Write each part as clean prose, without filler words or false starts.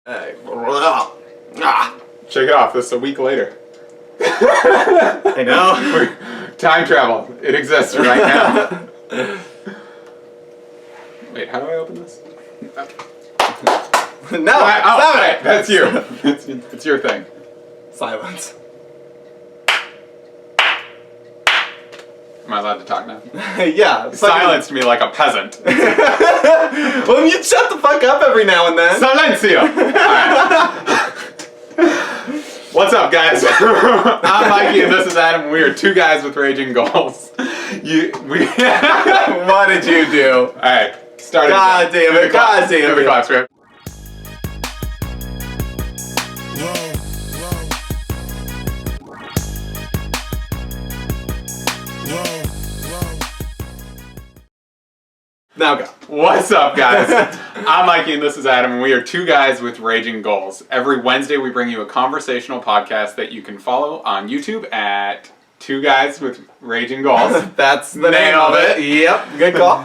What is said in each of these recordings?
Hey. Shake it off. This is a week later. I know. Time travel. It exists right now. Wait, how do I open this? No, stop it. That's you. It's your thing. Silence. Am I allowed to talk now? Yeah. Silenced me like a peasant. Well, you shut the fuck up every now and then. Silencio! Alright. What's up, guys? I'm Mikey and this is Adam. We are two guys with raging goals. What did you do? Alright, start it. God damn it, God damn it. The claps, right? Now go. What's up, guys? I'm Mikey and this is Adam, and we are two guys with raging goals. Every Wednesday, we bring you a conversational podcast that you can follow on YouTube at Two Guys with Raging Goals. That's the name of it. Yep, good call.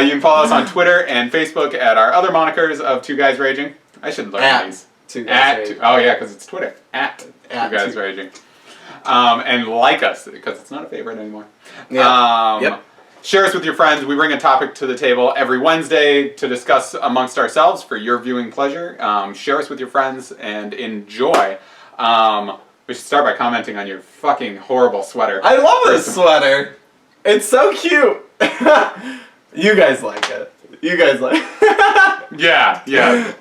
You can follow us on Twitter and Facebook at our other monikers of Two Guys Raging. I should learn these. Two Guys Raging. Oh yeah, because it's Twitter. At Two Guys Raging. And like us, because it's not a favorite anymore. Yeah. Yep. Share us with your friends. We bring a topic to the table every Wednesday to discuss amongst ourselves for your viewing pleasure. Share us with your friends and enjoy. We should start by commenting on your fucking horrible sweater. I love this sweater. It's so cute. You guys like it. You guys like it. Yeah,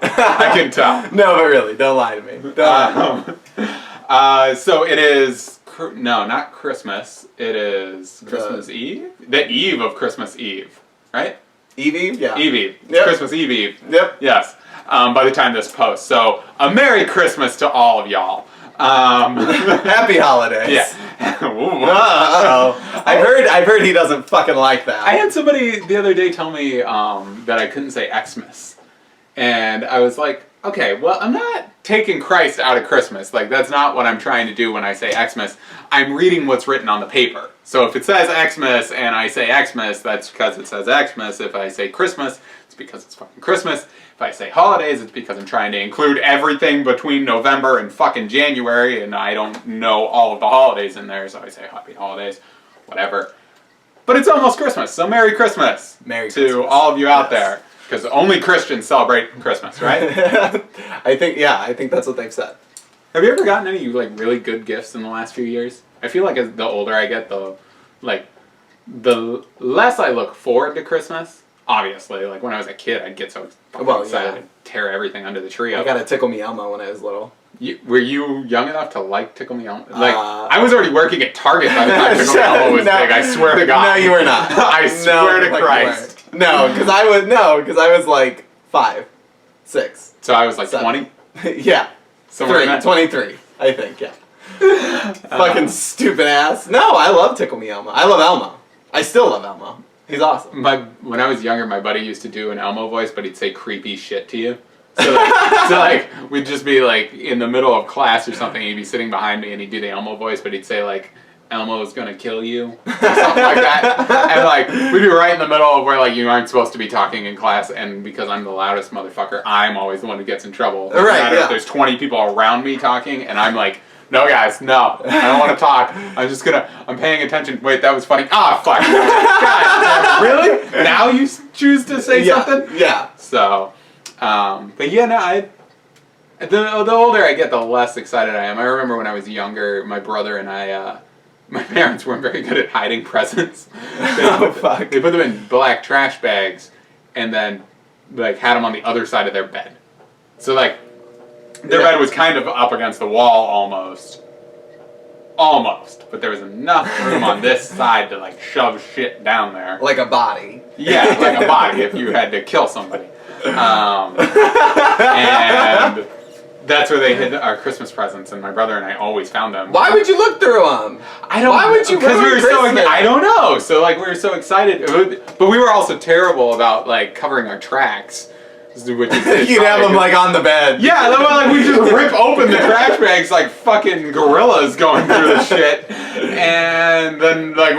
I can tell. No, but really, don't lie to me. Don't lie to me. So it is... No, not Christmas. It is Christmas Eve? The eve of Christmas Eve, right? Eve? Yeah. Eve. Yep. Christmas Eve. Yep. Yes. By the time this posts. So, a Merry Christmas to all of y'all. Happy holidays. Yeah. Uh-oh. I've heard he doesn't fucking like that. I had somebody the other day tell me that I couldn't say Xmas. And I was like, okay, well, I'm not taking Christ out of Christmas. Like, that's not what I'm trying to do when I say Xmas. I'm reading what's written on the paper. So if it says Xmas and I say Xmas, that's because it says Xmas. If I say Christmas, it's because it's fucking Christmas. If I say holidays, it's because I'm trying to include everything between November and fucking January, and I don't know all of the holidays in there, so I say Happy Holidays, whatever. But it's almost Christmas, so Merry Christmas to all of you out there. Because only Christians celebrate Christmas, right? I think that's what they've said. Have you ever gotten any really good gifts in the last few years? I feel like as the older I get, the less I look forward to Christmas. Obviously, like when I was a kid, I'd get so excited to tear everything under the tree. I got a Tickle Me Elmo when I was little. Were you young enough to like Tickle Me Elmo? Like, I was already working at Target by the time Tickle Me Elmo was big. I swear to God. No, you were not. I swear to Christ. No, because I was like 5, 6. So I was like 7. 20? Yeah. 23, I think, yeah. Fucking stupid ass. No, I love Tickle Me Elmo. I love Elmo. I still love Elmo. He's awesome. When I was younger, my buddy used to do an Elmo voice, but he'd say creepy shit to you. So we'd just be like in the middle of class or something, he'd be sitting behind me and he'd do the Elmo voice, but he'd say like, Elmo's gonna kill you, or something like that. And like, we'd be right in the middle of where like you aren't supposed to be talking in class, and because I'm the loudest motherfucker, I'm always the one who gets in trouble. No matter if there's 20 people around me talking, and I'm like, no guys, no, I don't want to talk. I'm paying attention. Wait, that was funny. Ah, fuck. God, really? Now you choose to say something? Yeah. So, but yeah, no, the older I get, the less excited I am. I remember when I was younger, my brother and I, my parents weren't very good at hiding presents. They put them in black trash bags and then like had them on the other side of their bed. So like their bed was kind of up against the wall almost, but there was enough room on this side to like shove shit down there. Like a body. Yeah, like a body if you had to kill somebody. And that's where they hid our Christmas presents, and my brother and I always found them. Why would you look through them? Why would you? Because we were I don't know. So like we were so excited, but we were also terrible about like covering our tracks. Which is you'd have them like on the bed. Yeah, like we just rip open the trash bags like fucking gorillas going through the shit, and then like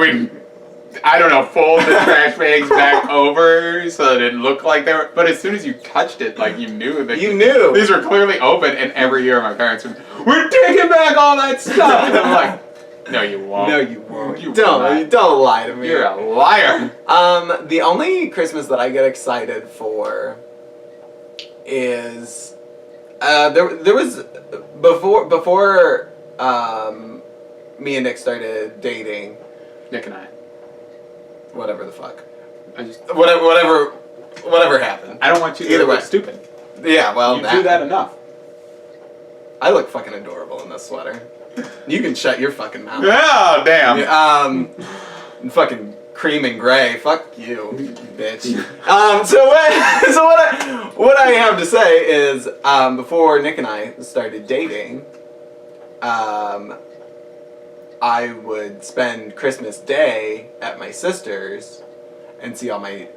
I don't know, fold the trash bags back over so that it looked like they were. But as soon as you touched it, like you knew that these were clearly open. And every year my parents would, we're taking back all that stuff. And I'm like, no, you won't. No, you won't. You don't lie to me. You're a liar. The only Christmas that I get excited for is there was before me and Nick started dating. Nick and I. Whatever the fuck. I just whatever happened. I don't want you to look stupid. Yeah, well, you do that enough. I look fucking adorable in this sweater. You can shut your fucking mouth. Oh, damn. Fucking cream and gray. Fuck you, bitch. What I have to say is, before Nick and I started dating, I would spend Christmas Day at my sister's and see all my,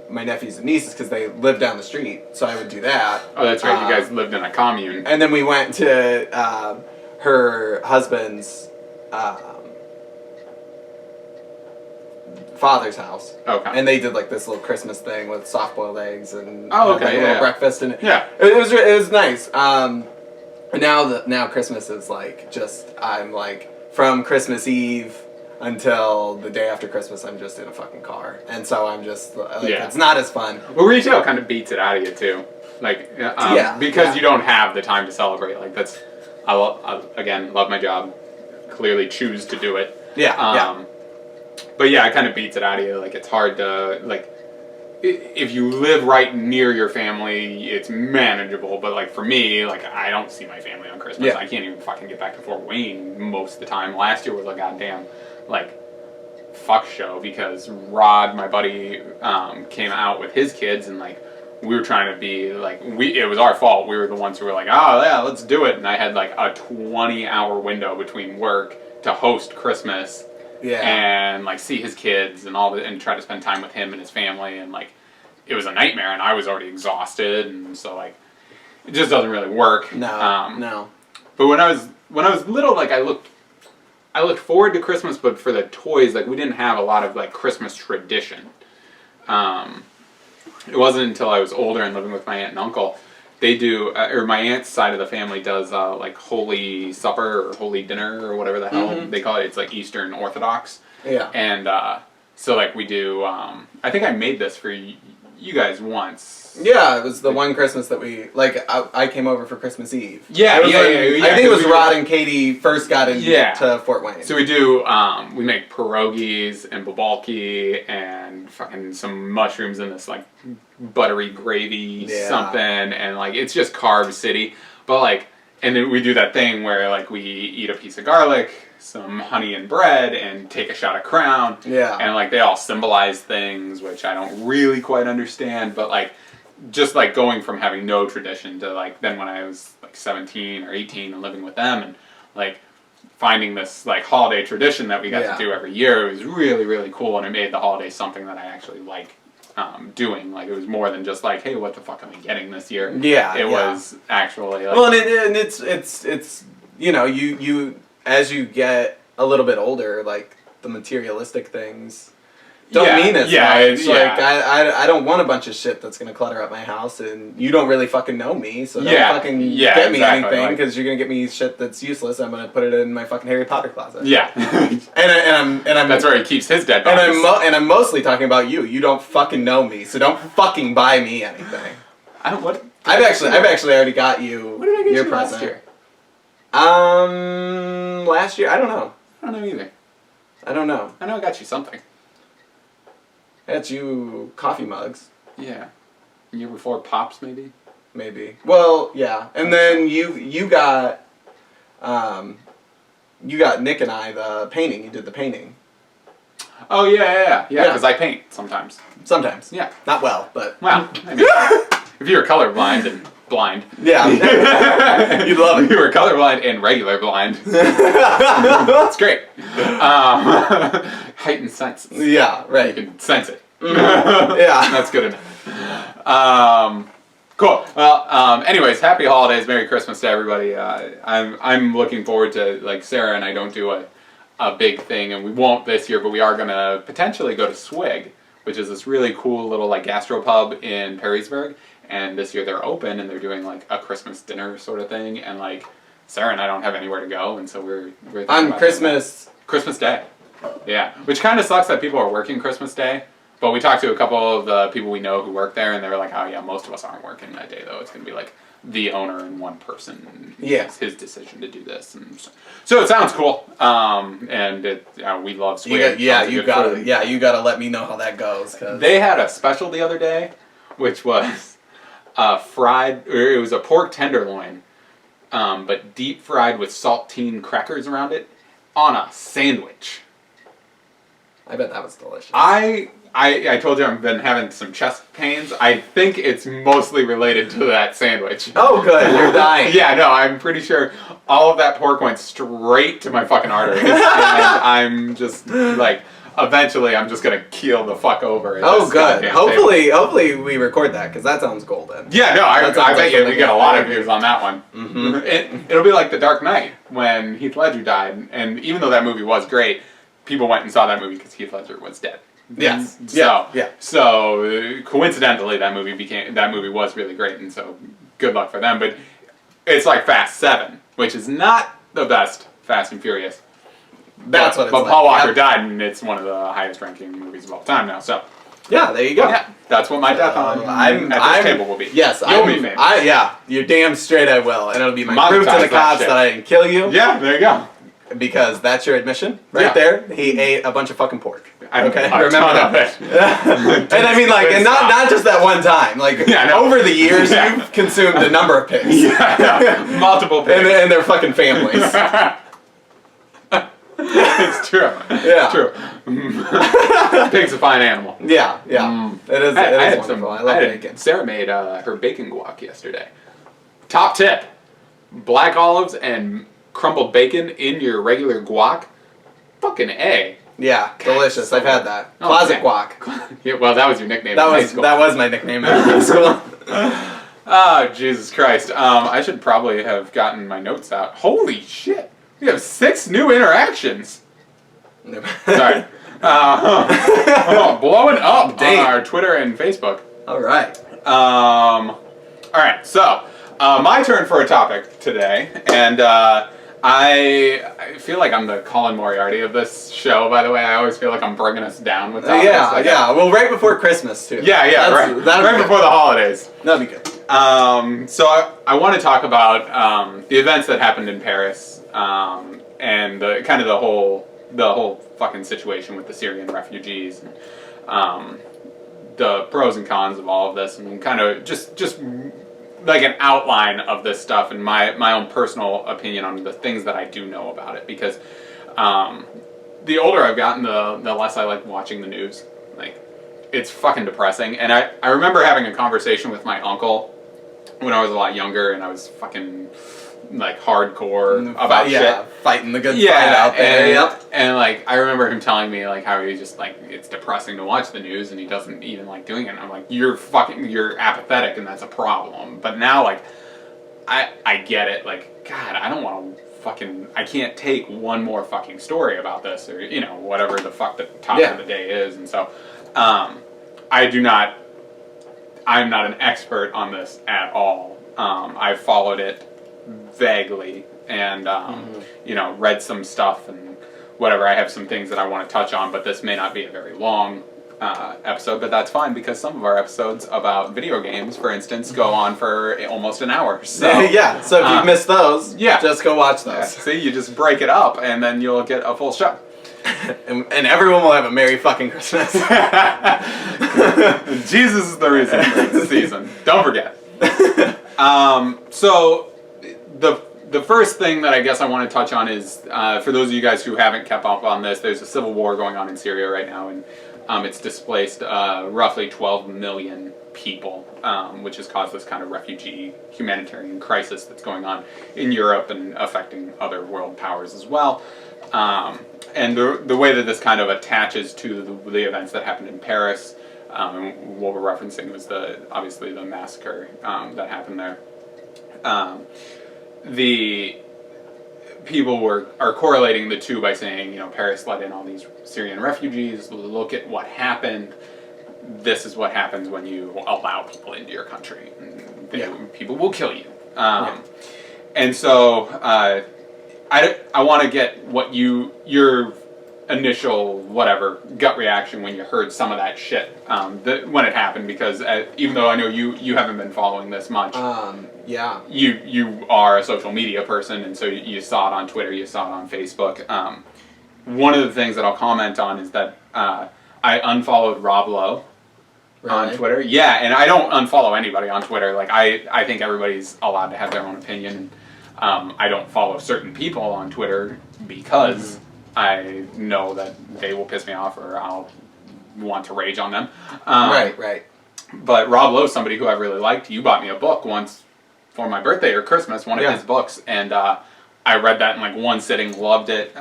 my nephews and nieces because they live down the street. So I would do that. Oh, that's right. You guys lived in a commune. And then we went to her husband's father's house. Okay. And they did like this little Christmas thing with soft-boiled eggs and a little breakfast and yeah. It was nice. Now Christmas is like I'm like from Christmas Eve until the day after Christmas I'm just in a fucking car, and so I'm just like it's not as fun. Well, retail kind of beats it out of you too, like because you don't have the time to celebrate. Like that's I love my job, clearly choose to do it. But yeah, it kind of beats it out of you. Like it's hard to like. If you live right near your family, it's manageable. But like for me, like I don't see my family on Christmas. Yeah. I can't even fucking get back to Fort Wayne most of the time. Last year was a goddamn like fuck show because Rod, my buddy, came out with his kids and like we were trying to be like it was our fault. We were the ones who were like, oh yeah, let's do it. And I had like a 20-hour window between work to host Christmas. Yeah. And like see his kids and and try to spend time with him and his family, and like it was a nightmare and I was already exhausted, and so like it just doesn't really work. No. But when I was little, like I looked forward to Christmas, but for the toys, like we didn't have a lot of like Christmas tradition. It wasn't until I was older and living with my aunt and uncle. They do, or my aunt's side of the family does like Holy Supper or Holy Dinner or whatever the hell they call it. It's like Eastern Orthodox. Yeah. And so like we do, I think I made this for you guys once. Yeah, it was the one Christmas that we, like, I came over for Christmas Eve. Yeah. I think it was Rod and Katie first got into Fort Wayne. So we do, we make pierogies and babalki and fucking some mushrooms in this, like, buttery gravy something, and, like, it's just carb city. But, like, and then we do that thing where, like, we eat a piece of garlic, some honey and bread, and take a shot of Crown. Yeah. And, like, they all symbolize things, which I don't really quite understand, but, like, just like going from having no tradition to like then when I was like 17 or 18 and living with them and like finding this like holiday tradition that we got to do every year, it was really, really cool, and it made the holidays something that I actually like doing. Like it was more than just like, hey, what the fuck am I getting this year? Yeah. It was actually like, well, and it's you know, you as you get a little bit older, like the materialistic things don't mean as much. Like I don't want a bunch of shit that's gonna clutter up my house, and you don't really fucking know me, so don't fucking get me anything, because you're gonna get me shit that's useless. I'm gonna put it in my fucking Harry Potter closet. Yeah. and I'm that's where he keeps his dead bodies. And I'm mostly talking about you. You don't fucking know me, so don't fucking buy me anything. I've actually already got you. What did I get your you present. last year? Last year I don't know. I don't know either. I don't know. I know I got you something. I got you coffee mugs. Yeah. The year before, Pops, maybe? Maybe. Well, yeah. And then you got Nick and I the painting. You did the painting. Oh, yeah, because I paint sometimes. Sometimes. Yeah. Not well, but... Well, I mean, if you're colorblind and blind. Yeah. You'd love it. You were colorblind and regular blind. That's great. Heightened senses. Yeah, right. You can sense it. Yeah. That's good enough. Cool. Well, anyways, happy holidays, Merry Christmas to everybody. I'm looking forward to, like, Sarah and I don't do a big thing, and we won't this year, but we are going to potentially go to Swig, which is this really cool little like gastropub in Perrysburg. And this year they're open, and they're doing like a Christmas dinner sort of thing. And like Sarah and I don't have anywhere to go, and so we're on Christmas Day. Yeah, which kind of sucks that people are working Christmas Day. But we talked to a couple of the people we know who work there, and they were like, "Oh yeah, most of us aren't working that day though. It's going to be like the owner and one person. It's his decision to do this." And so it sounds cool. And we love Swig. You gotta let me know how that goes. Cause they had a special the other day, which was fried. Or it was a pork tenderloin, but deep fried with saltine crackers around it on a sandwich. I bet that was delicious. I told you I've been having some chest pains. I think it's mostly related to that sandwich. Oh, good. You're dying. Yeah, no, I'm pretty sure all of that pork went straight to my fucking arteries. And I'm just like, eventually I'm just going to keel the fuck over. Oh, good. Hopefully we record that, because that sounds golden. Yeah, no, I bet you we get a lot of views on that one. Mm-hmm. It'll be like The Dark Knight when Heath Ledger died. And even though that movie was great, people went and saw that movie because Heath Ledger was dead. Yes. So coincidentally, that movie was really great, and so good luck for them. But it's like Fast 7, which is not the best Fast and Furious. That's what it's like. But Paul Walker died, and it's one of the highest-ranking movies of all time now. So yeah, there you go. Yeah, that's what my death on at this table will be. Yes, you'll be famous. You're damn straight I will, and it'll be my proof to the cops that I didn't kill you. Yeah, there you go. Because that's your admission right there. He ate a bunch of fucking pork. Okay, remember that. And I mean, like, and not just that one time. Like, over the years, you've consumed a number of pigs. Multiple pigs. And their fucking families. It's true. Yeah. It's true. Pig's a fine animal. Yeah. It is. It is wonderful. I love bacon. Sarah made her bacon guac yesterday. Top tip: black olives and crumbled bacon in your regular guac. Fucking A. Yeah, delicious. I've had that. Closet guac. Yeah, well, that was your nickname. That was my nickname in high school. Oh, Jesus Christ. I should probably have gotten my notes out. Holy shit. We have 6 new interactions. Sorry. Blowing up on our Twitter and Facebook. All right. All right, so my turn for a topic today, and I feel like I'm the Colin Moriarty of this show, by the way. I always feel like I'm bringing us down with topics. Yeah. Well, right before Christmas, too. Yeah, right before the holidays. That'd be good. So I want to talk about the events that happened in Paris, and the whole fucking situation with the Syrian refugees, and the pros and cons of all of this, and kind of just like an outline of this stuff and my own personal opinion on the things that I do know about it, because the older I've gotten, the less I like watching the news. Like, it's fucking depressing. And I remember having a conversation with my uncle when I was a lot younger, and I was fucking like hardcore about shit. Fighting the good fight out there. And like, I remember him telling me like how he just like, it's depressing to watch the news, and he doesn't even like doing it. And I'm like, you're apathetic, and that's a problem. But now, like, I get it. Like, God, I don't want to I can't take one more fucking story about this, or whatever the fuck the topic of the day is. And so I'm not an expert on this at all. I've followed it vaguely, and read some stuff and whatever. I have some things that I want to touch on, but this may not be a very long episode, but that's fine, because some of our episodes about video games, for instance, go on for almost an hour. So so if you've missed those, just go watch those. See, you just break it up, and then you'll get a full show. and everyone will have a Merry fucking Christmas. Jesus is the reason for this season. Don't forget. So the first thing that I guess I want to touch on is, for those of you guys who haven't kept up on this, there's a civil war going on in Syria right now, and it's displaced roughly 12 million people, which has caused this kind of refugee humanitarian crisis that's going on in Europe and affecting other world powers as well. And the way that this kind of attaches to the events that happened in Paris, and what we're referencing was obviously the massacre that happened there. people are correlating the two by saying, Paris let in all these Syrian refugees. Look at what happened. This is what happens when you allow people into your country. People will kill you. And so I want to get what your initial gut reaction when you heard some of that shit when it happened, because even though I know you haven't been following this much, you are a social media person, and so you saw it on Twitter, you saw it on Facebook. One of the things that I'll comment on is that I unfollowed Rob Lowe on Twitter. Yeah, and I don't unfollow anybody on Twitter. Like I think everybody's allowed to have their own opinion. I don't follow certain people on Twitter because I know that they will piss me off or I'll want to rage on them. Right. But Rob Lowe's somebody who I really liked. You bought me a book once for my birthday or Christmas, one of his books, and I read that in like one sitting, loved it,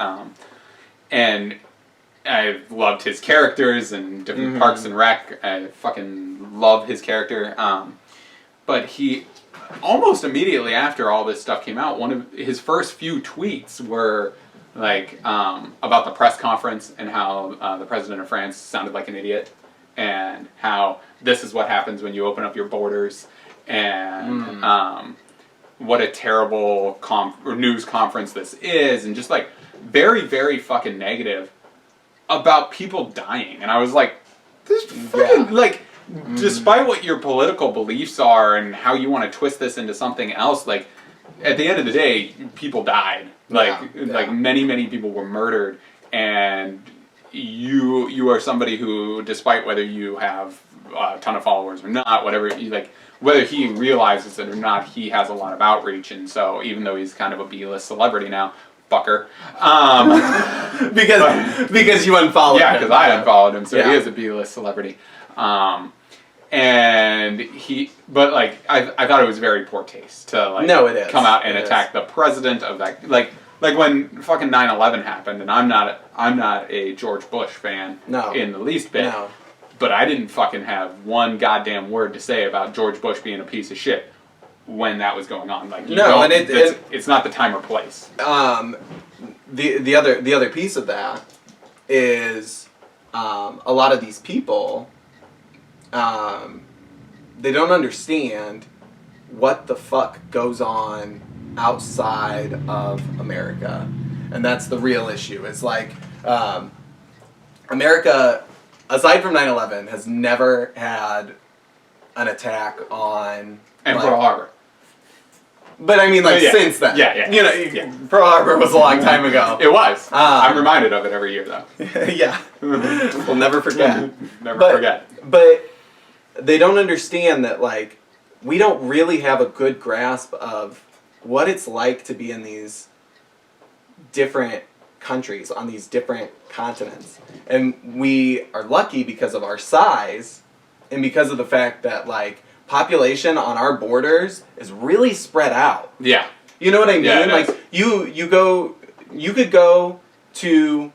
and I loved his characters and different Parks and Rec. I fucking love his character. But he, almost immediately after all this stuff came out, one of his first few tweets were like about the press conference and how the president of France sounded like an idiot, and how this is what happens when you open up your borders, and what a terrible news conference this is, and just like very, very fucking negative about people dying. And I was like, this fucking like, despite what your political beliefs are and how you want to twist this into something else, like at the end of the day, people died. Like many, many people were murdered, and you are somebody who, despite whether you have a ton of followers or not, whether he realizes it or not, he has a lot of outreach, and so even though he's kind of a B-list celebrity now, fucker, because you unfollowed him. Yeah, because I unfollowed him, so he is a B-list celebrity. And but like, I thought it was very poor taste to like come out and attack the president of that, like when fucking 9/11 happened, and I'm not a George Bush fan in the least bit, but I didn't fucking have one goddamn word to say about George Bush being a piece of shit when that was going on. Like it's not the time or place. The other piece of that is a lot of these people. They don't understand what the fuck goes on outside of America. And that's the real issue. It's like, America, aside from 9/11, has never had an attack on... And Pearl Harbor. But I mean, since then. Yeah. Pearl Harbor was a long time ago. It was. I'm reminded of it every year, though. Yeah. We'll never forget. Forget. But they don't understand that, like, we don't really have a good grasp of what it's like to be in these different countries, on these different continents. And we are lucky because of our size and because of the fact that, like, population on our borders is really spread out. Yeah. You know what I mean? Yeah, like, you could go to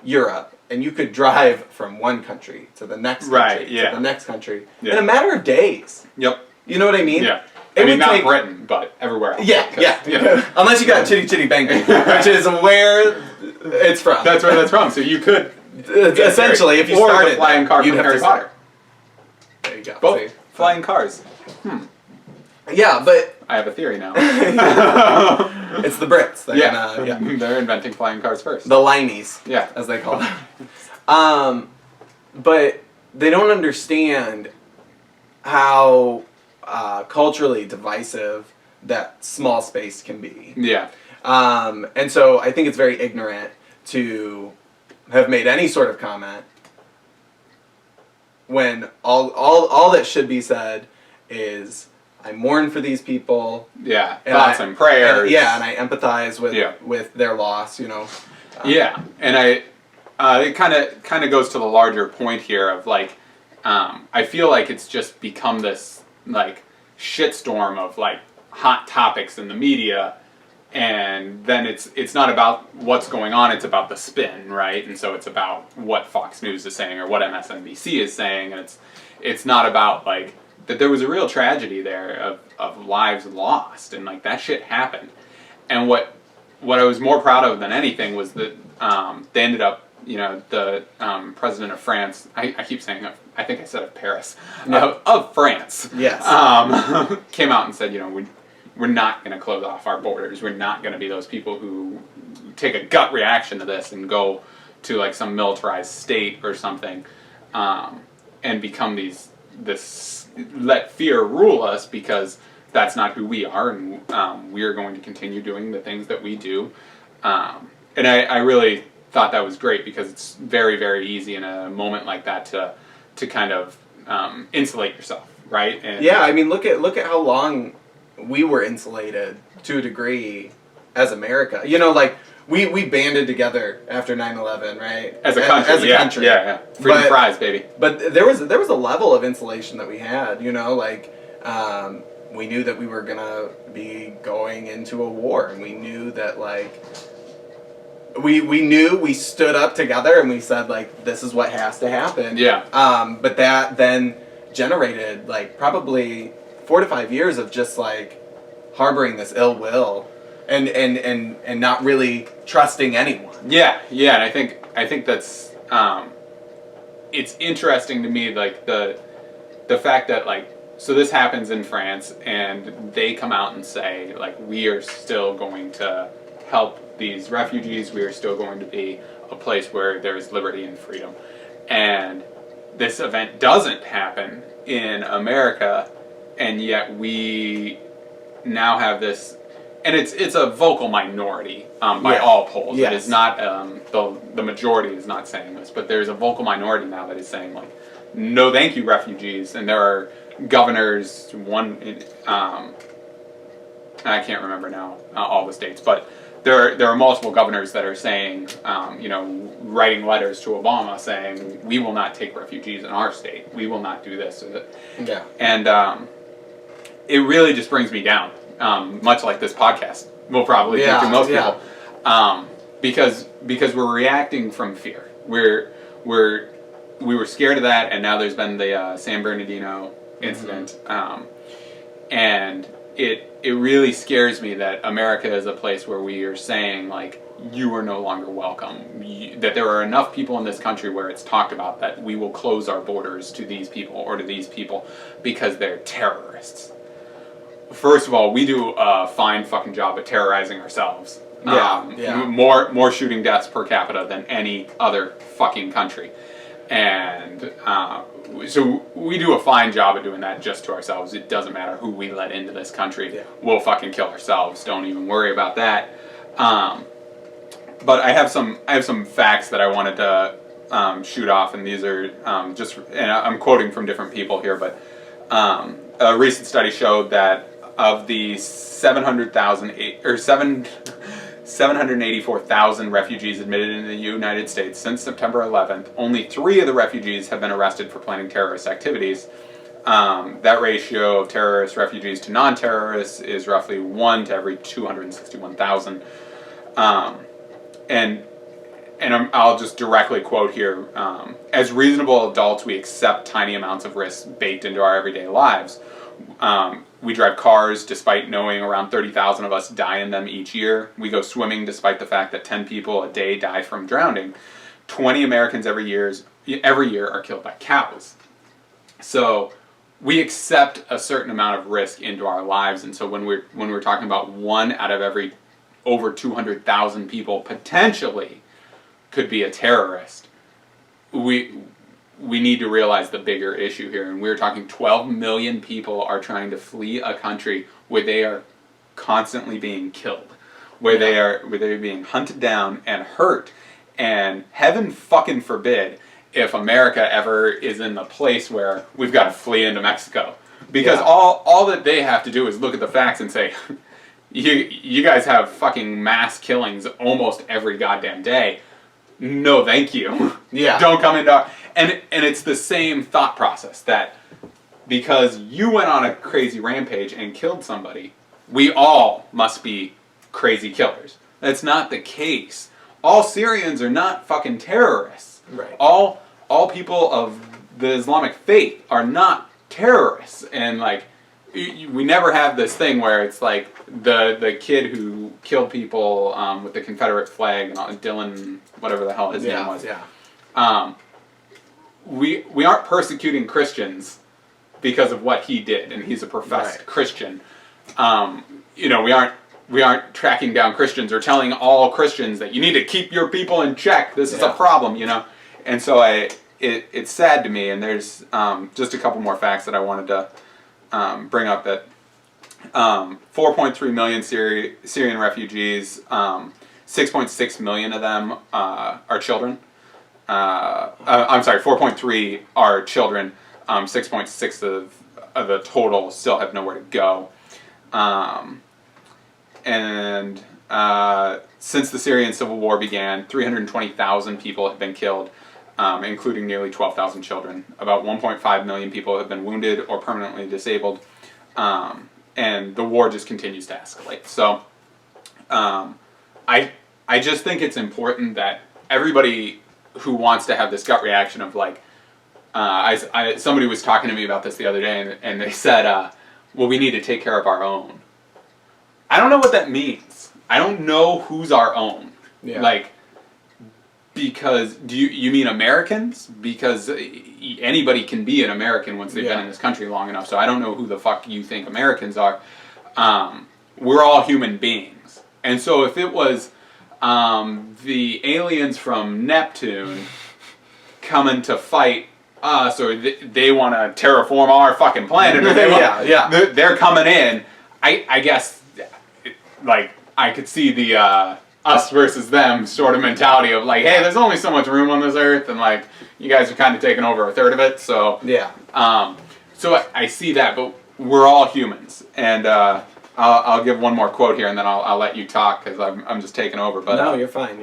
Europe, and you could drive from one country to the next country to the next country in a matter of days. Yep. You know what I mean? Yeah. I mean, not Britain, but everywhere else. Yeah. Unless you got Chitty Chitty Bang Bang, which is where it's from. That's where that's from. So you could essentially, if you started, the flying car from Harry Potter. There you go. Both See? flying cars. Yeah, but I have a theory now. It's the Brits. They're inventing flying cars first. The Limeys, as they call them. But they don't understand how culturally divisive that small space can be. Yeah. And so I think it's very ignorant to have made any sort of comment when all that should be said is, I mourn for these people. Yeah, thoughts and prayers. And I empathize with their loss, you know. And it kind of goes to the larger point here of like, I feel like it's just become this like shitstorm of like hot topics in the media, and then it's not about what's going on, it's about the spin, right? And so it's about what Fox News is saying or what MSNBC is saying, and it's not about like that there was a real tragedy there of lives lost, and like that shit happened. And what what I was more proud of than anything was that they ended up, the president of France, I keep saying, I think I said of Paris, of France, yes, came out and said, we're not going to close off our borders. We're not going to be those people who take a gut reaction to this and go to like some militarized state or something, and become let fear rule us, because that's not who we are, and we are going to continue doing the things that we do. And I really thought that was great, because it's very, very easy in a moment like that to kind of insulate yourself, right? And yeah, I mean, look at how long we were insulated to a degree as America. Like we banded together after 9/11, right? As a country, yeah. Freedom fries, baby. But there was a level of insulation that we had. We knew that we were gonna be going into a war, and we knew that we stood up together and we said this is what has to happen. Yeah. But that then generated probably 4 to 5 years of just harboring this ill will and not really trusting anyone. Yeah, and I think that's it's interesting to me, the fact that so this happens in France, and they come out and say we are still going to help these refugees, we are still going to be a place where there is liberty and freedom. And this event doesn't happen in America, and yet we now have this, and it's a vocal minority by all polls. Yes. It is not the majority is not saying this, but there's a vocal minority now that is saying no, thank you, refugees. And there are governors, I can't remember now all the states, but there are multiple governors that are saying, writing letters to Obama saying, we will not take refugees in our state. We will not do this. Yeah. And it really just brings me down, much like this podcast will probably do to most people, because we're reacting from fear. We were scared of that, and now there's been the San Bernardino incident, and it really scares me that America is a place where we are saying you are no longer welcome. That there are enough people in this country where it's talked about that we will close our borders to these people or to these people because they're terrorists. First of all, we do a fine fucking job at terrorizing ourselves. More shooting deaths per capita than any other fucking country. And so we do a fine job of doing that just to ourselves. It doesn't matter who we let into this country. Yeah. We'll fucking kill ourselves. Don't even worry about that. But I have some facts that I wanted to shoot off, and these are and I'm quoting from different people here, but a recent study showed that of the 784,000 refugees admitted into the United States since September 11th, only 3 of the refugees have been arrested for planning terrorist activities. That ratio of terrorist refugees to non-terrorists is roughly 1 to every 261,000. And I'll just directly quote here, as reasonable adults, we accept tiny amounts of risk baked into our everyday lives. We drive cars despite knowing around 30,000 of us die in them each year. We go swimming despite the fact that 10 people a day die from drowning. 20 Americans every year are killed by cows. So we accept a certain amount of risk into our lives, and so when we're talking about 1 out of every over 200,000 people potentially could be a terrorist, we need to realize the bigger issue here. And we're talking 12 million people are trying to flee a country where they are constantly being killed, where they're being hunted down and hurt. And heaven fucking forbid if America ever is in the place where we've got to flee into Mexico. Because all that they have to do is look at the facts and say, you guys have fucking mass killings almost every goddamn day. No, thank you. Yeah. Don't come into our... And it's the same thought process, that because you went on a crazy rampage and killed somebody, we all must be crazy killers. That's not the case. All Syrians are not fucking terrorists. Right. All people of the Islamic faith are not terrorists. And we never have this thing where it's like the kid who killed people with the Confederate flag, and Dylan, whatever the hell his name was. Yeah. We aren't persecuting Christians because of what he did, and he's a professed Christian. We aren't tracking down Christians or telling all Christians that you need to keep your people in check. This is a problem, And so it's sad to me, and there's just a couple more facts that I wanted to bring up. That 4.3 million Syrian refugees, 6.6 million of them are children. I'm sorry, 4.3 are children. 6.6 of the total still have nowhere to go. And since the Syrian civil war began, 320,000 people have been killed, including nearly 12,000 children. About 1.5 million people have been wounded or permanently disabled, and the war just continues to escalate. So I just think it's important that everybody who wants to have this gut reaction of like, somebody was talking to me about this the other day, and they said, well, we need to take care of our own. I don't know what that means. I don't know who's our own. Yeah. Like, because do you mean Americans? Because anybody can be an American once they've been in this country long enough. So I don't know who the fuck you think Americans are. We're all human beings, and so if it was the aliens from Neptune coming to fight us, or they want to terraform our fucking planet, or they're coming in, I guess. Like, I could see the us versus them sort of mentality of like, hey, there's only so much room on this earth, and like, you guys are kind of taking over a third of it, so so I see that, but we're all humans, and I'll give one more quote here, and then I'll let you talk, because I'm just taking over. But no, you're fine.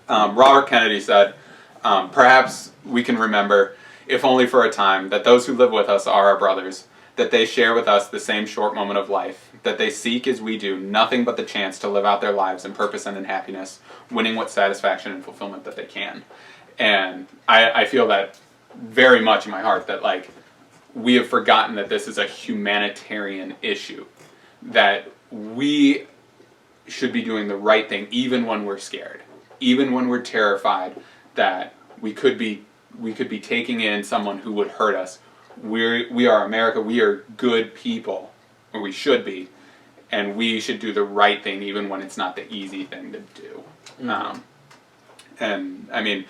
Robert Kennedy said, perhaps we can remember, if only for a time, that those who live with us are our brothers, that they share with us the same short moment of life, that they seek, as we do, nothing but the chance to live out their lives in purpose and in happiness, winning what satisfaction and fulfillment that they can. And I feel that very much in my heart, that like, we have forgotten that this is a humanitarian issue, that we should be doing the right thing even when we're scared, even when we're terrified that we could be taking in someone who would hurt us. We are America. We are good people, or we should be, and we should do the right thing even when it's not the easy thing to do. Mm-hmm. And I mean,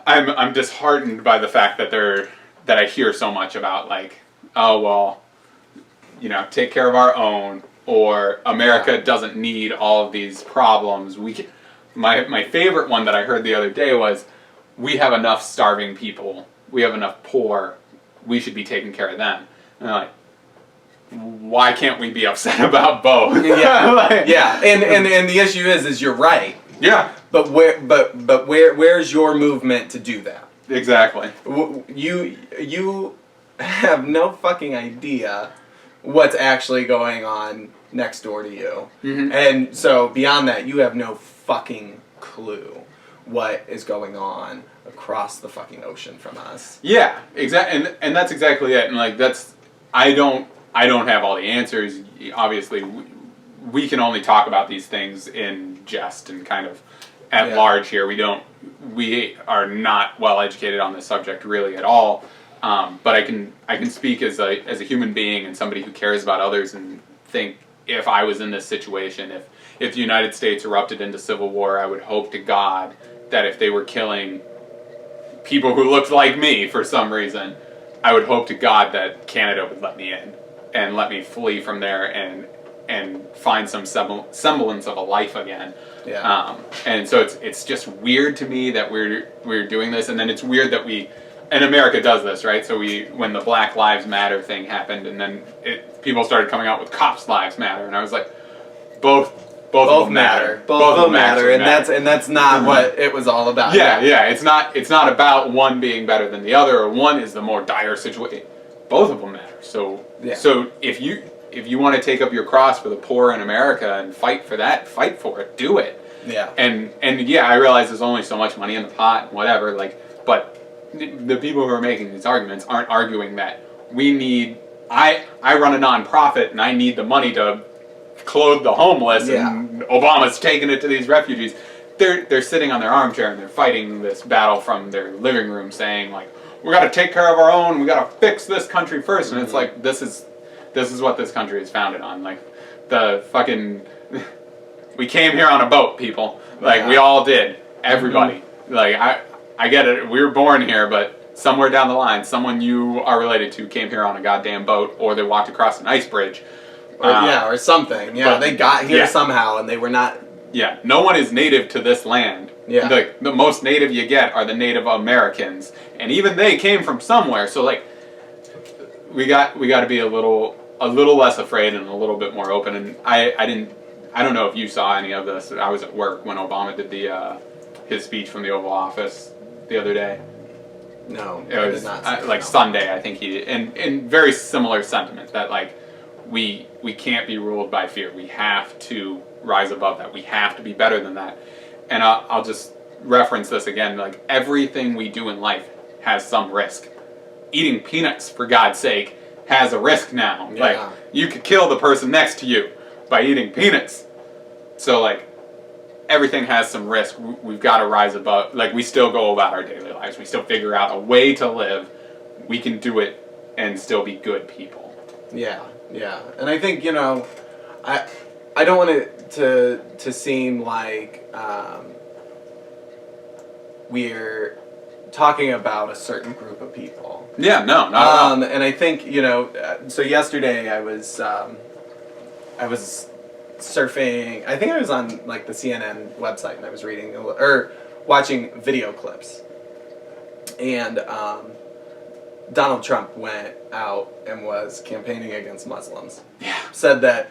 I'm disheartened by the fact that I hear so much about like, oh well, take care of our own, or America doesn't need all of these problems. My favorite one that I heard the other day was, we have enough starving people. We have enough poor. We should be taking care of them. And I'm like, why can't we be upset about both? Yeah, and the issue is you're right. Yeah. But where's your movement to do that? Exactly. You have no fucking idea what's actually going on next door to you. Mm-hmm. And so beyond that, you have no fucking clue what is going on across the fucking ocean from us. Yeah, exactly, and that's exactly it. And like, I don't have all the answers. Obviously, we can only talk about these things in jest and kind of at large here. We are not well educated on this subject really at all. But I can speak as a human being and somebody who cares about others, and think, if I was in this situation, if the United States erupted into civil war, I would hope to God that if they were killing people who looked like me for some reason, I would hope to God that Canada would let me in and let me flee from there and find some semblance of a life again. Yeah. And so it's just weird to me that we're doing this, and then it's weird that and America does this, right? So when the Black Lives Matter thing happened, and then people started coming out with Cops Lives Matter, and I was like, both matter. Both of them matter, and that's not what it was all about. Yeah. It's not about one being better than the other, or one is the more dire situation. Both of them matter. So if you want to take up your cross for the poor in America and fight for that, fight for it. Do it. Yeah. And I realize there's only so much money in the pot, whatever. Like, but the people who are making these arguments aren't arguing that we need I run a nonprofit and I need the money to clothe the homeless, and Obama's taking it to these refugees. They're sitting on their armchair and they're fighting this battle from their living room, saying like, we got to take care of our own, we got to fix this country first. And it's like, this is what this country is founded on. Like, the fucking, we came here on a boat, people. Like, we all did. Everybody. Like, I get it. We were born here, but somewhere down the line, someone you are related to came here on a goddamn boat, or they walked across an ice bridge. Or something. Yeah, they got here somehow, and they were not. Yeah, no one is native to this land. Yeah. The most native you get are the Native Americans, and even they came from somewhere. So like, we got to be a little less afraid and a little bit more open. And I don't know if you saw any of this. I was at work when Obama did his speech from the Oval Office the other day. No, it was like Sunday. I think he in very similar sentiment that like we can't be ruled by fear. We have to rise above that. We have to be better than that. And I'll just reference this again. Like, everything we do in life has some risk. Eating peanuts, for God's sake, has a risk now. Yeah. Like, you could kill the person next to you by eating peanuts. So like, everything has some risk. We've got to rise above. Like, we still go about our daily lives. We still figure out a way to live. We can do it and still be good people. Yeah, yeah. And I think, I don't want it to seem like we're talking about a certain group of people. Yeah, no, not at all. And I think, so yesterday I was surfing. I think I was on like the CNN website, and I was reading or watching video clips. And Donald Trump went out and was campaigning against Muslims. Yeah. Said that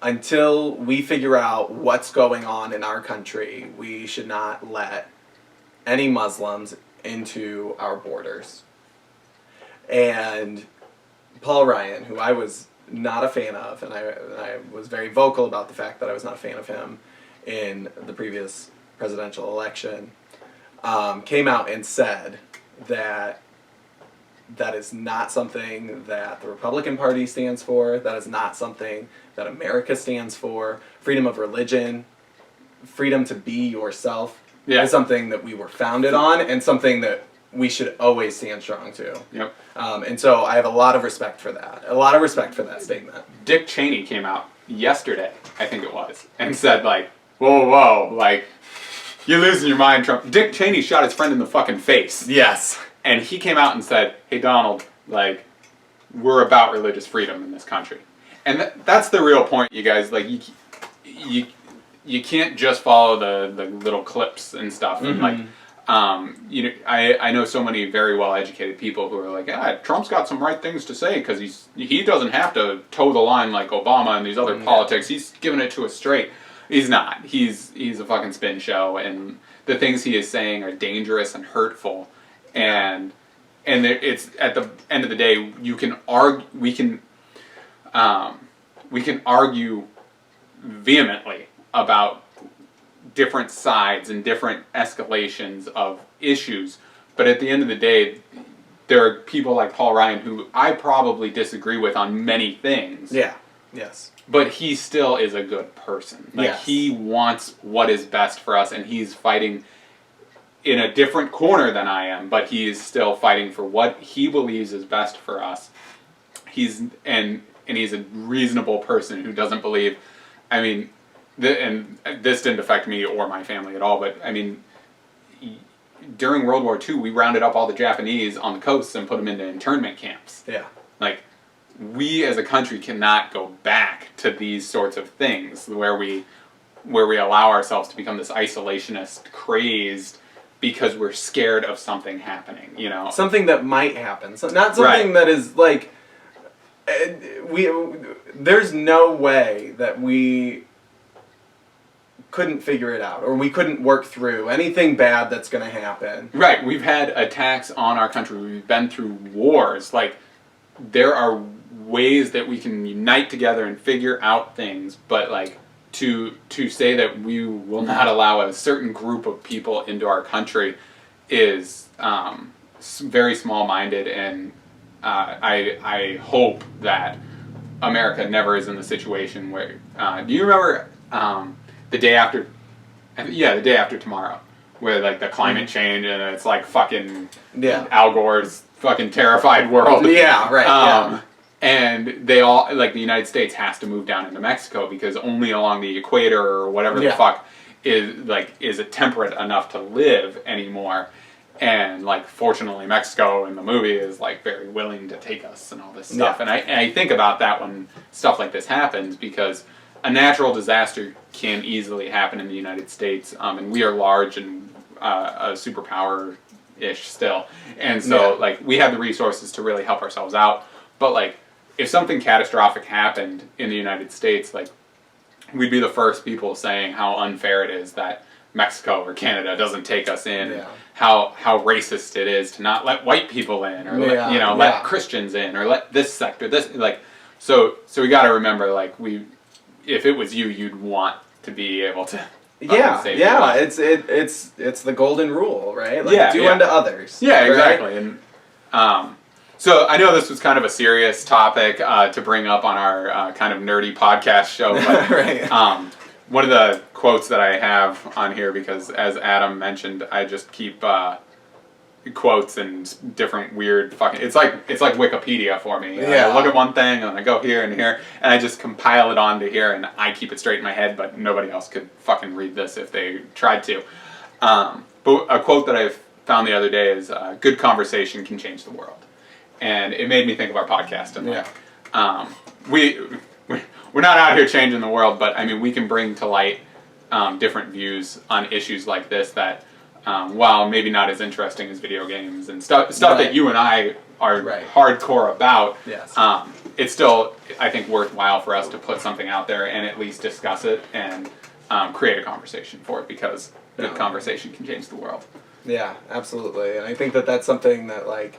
until we figure out what's going on in our country, we should not let any Muslims into our borders. And Paul Ryan, who I was not a fan of, and I was very vocal about the fact that I was not a fan of him in the previous presidential election, came out and said that that is not something that the Republican Party stands for. That is not something that America stands for. Freedom of religion, freedom to be yourself, is something that we were founded on, and something that we should always stand strong to. Yep. And so I have a lot of respect for that. A lot of respect for that statement. Dick Cheney came out yesterday, I think it was, and said like, whoa, like, you're losing your mind, Trump. Dick Cheney shot his friend in the fucking face. Yes. And he came out and said, hey, Donald, like, we're about religious freedom in this country. And that's the real point, you guys. Like, you can't just follow the little clips and stuff. Mm-hmm. And like, I know so many very well-educated people who are like, Trump's got some right things to say because he doesn't have to toe the line like Obama and these other politics. He's giving it to us straight. He's not. He's a fucking spin show, and the things he is saying are dangerous and hurtful. And it's at the end of the day, we can argue vehemently about different sides and different escalations of issues, but at the end of the day, there are people like Paul Ryan who I probably disagree with on many things. Yeah. Yes. But he still is a good person. Like, he wants what is best for us, and he's fighting in a different corner than I am, but he is still fighting for what he believes is best for us. He's a reasonable person who doesn't believe. I mean, and this didn't affect me or my family at all, but I mean, during World War II, we rounded up all the Japanese on the coasts and put them into internment camps. Yeah. Like, we as a country cannot go back to these sorts of things where we allow ourselves to become this isolationist, craized, because we're scared of something happening, Something that might happen. So not something that is like, there's no way that we couldn't figure it out, or we couldn't work through anything bad that's going to happen. Right. We've had attacks on our country. We've been through wars. Like, there are ways that we can unite together and figure out things, but like, to say that we will not allow a certain group of people into our country is very small-minded, and I hope that America never is in the situation where. Do you remember the day after? Yeah, the day after tomorrow, where like the climate change and it's like fucking Al Gore's fucking terrified world. Yeah, right. And they all, like, the United States has to move down into Mexico because only along the equator or whatever the fuck is it temperate enough to live anymore. And like, fortunately, Mexico in the movie is like very willing to take us and all this stuff. And I think about that when stuff like this happens, because a natural disaster can easily happen in the United States, and we are large and a superpower-ish still. And so like, we have the resources to really help ourselves out. But like, if something catastrophic happened in the United States, like, we'd be the first people saying how unfair it is that Mexico or Canada doesn't take us in, how racist it is to not let white people in, or let Christians in, or let this sector, so we got to remember, like, if it was you, you'd want to be able to save it's the golden rule, right? Like, do unto others. Yeah, exactly. Right? And so I know this was kind of a serious topic to bring up on our kind of nerdy podcast show, but right. One of the quotes that I have on here, because as Adam mentioned, I just keep quotes and different weird fucking. It's like Wikipedia for me. I look at one thing and I go here and here, and I just compile it onto here, and I keep it straight in my head. But nobody else could fucking read this if they tried to. But a quote that I found the other day is, "Good conversation can change the world," and it made me think of our podcast. And we're not out here changing the world, but I mean, we can bring to light different views on issues like this that, while maybe not as interesting as video games and stuff that you and I are hardcore about, it's still, I think, worthwhile for us to put something out there and at least discuss it and create a conversation for it, because good conversation can change the world. Yeah, absolutely. And I think that that's something that, like,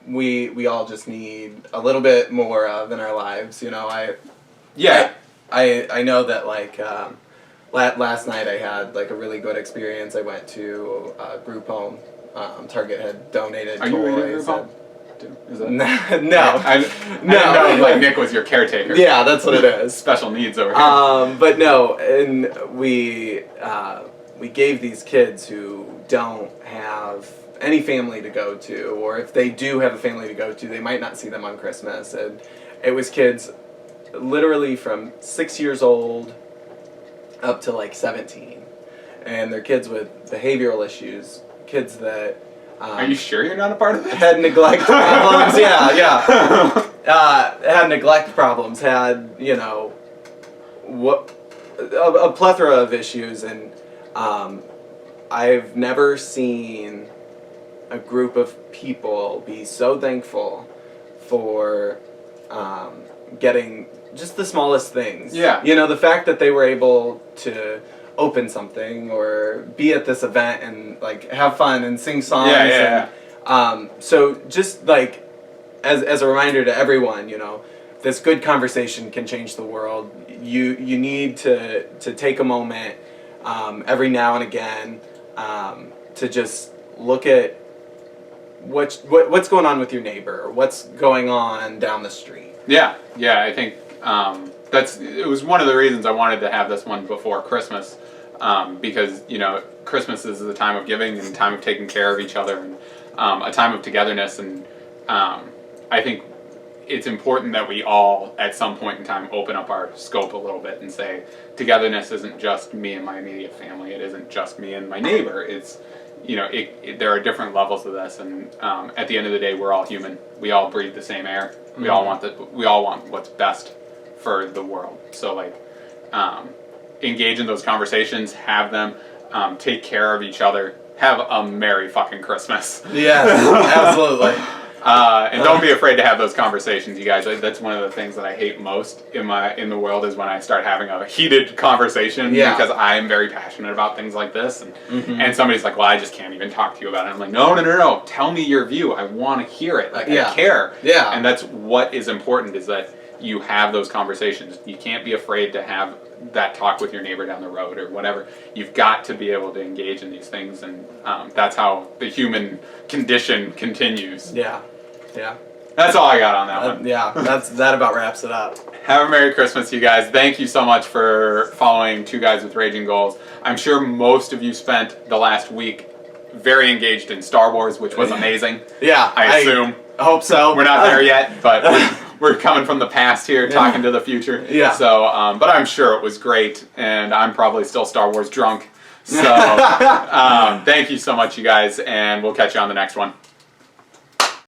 we all just need a little bit more of in our lives, you know. I know that, like, last night I had like a really good experience. I went to a group home. Target had donated toys. Are you in a group home? No. I didn't know, like, Nick was your caretaker. Yeah, that's what it is. Special needs over here. But no, and we gave these kids who don't have any family to go to, or if they do have a family to go to, they might not see them on Christmas. And it was kids literally from 6 years old up to like 17. And they're kids with behavioral issues, kids that... Are you sure you're not a part of this? Had neglect problems, had neglect problems, had, you know, a plethora of issues. And I've never seen a group of people be so thankful for getting just the smallest things. Yeah. You know, the fact that they were able to open something or be at this event and like have fun and sing songs. So just like as a reminder to everyone, you know, this good conversation can change the world. You need to take a moment every now and again to just look at what's going on with your neighbor, what's going on down the street. Yeah, I think it was one of the reasons I wanted to have this one before Christmas, because, you know, Christmas is the time of giving and time of taking care of each other, and a time of togetherness, and I think it's important that we all, at some point in time, open up our scope a little bit and say, togetherness isn't just me and my immediate family, it isn't just me and my neighbor, it's, you know, there are different levels of this, and at the end of the day, we're all human. We all breathe the same air. We all want what's best for the world. So, like, engage in those conversations, have them, take care of each other, have a merry fucking Christmas. Yes, absolutely. And don't be afraid to have those conversations, you guys. That's one of the things that I hate most in the world, is when I start having a heated conversation, because I'm very passionate about things like this, and somebody's like, well, I just can't even talk to you about it. I'm like, no, tell me your view. I want to hear it. Like, I care. Yeah. And that's what is important, is that you have those conversations. You can't be afraid to have that talk with your neighbor down the road or whatever. You've got to be able to engage in these things, and that's how the human condition continues. Yeah, yeah. That's all I got on that one. Yeah, that about wraps it up. Have a Merry Christmas, you guys. Thank you so much for following Two Guys with Raging Goals. I'm sure most of you spent the last week very engaged in Star Wars, which was amazing. Yeah, I assume. I hope so. We're not there yet, but we're coming from the past here, talking to the future. Yeah. So, but I'm sure it was great, and I'm probably still Star Wars drunk. So, thank you so much, you guys, and we'll catch you on the next one.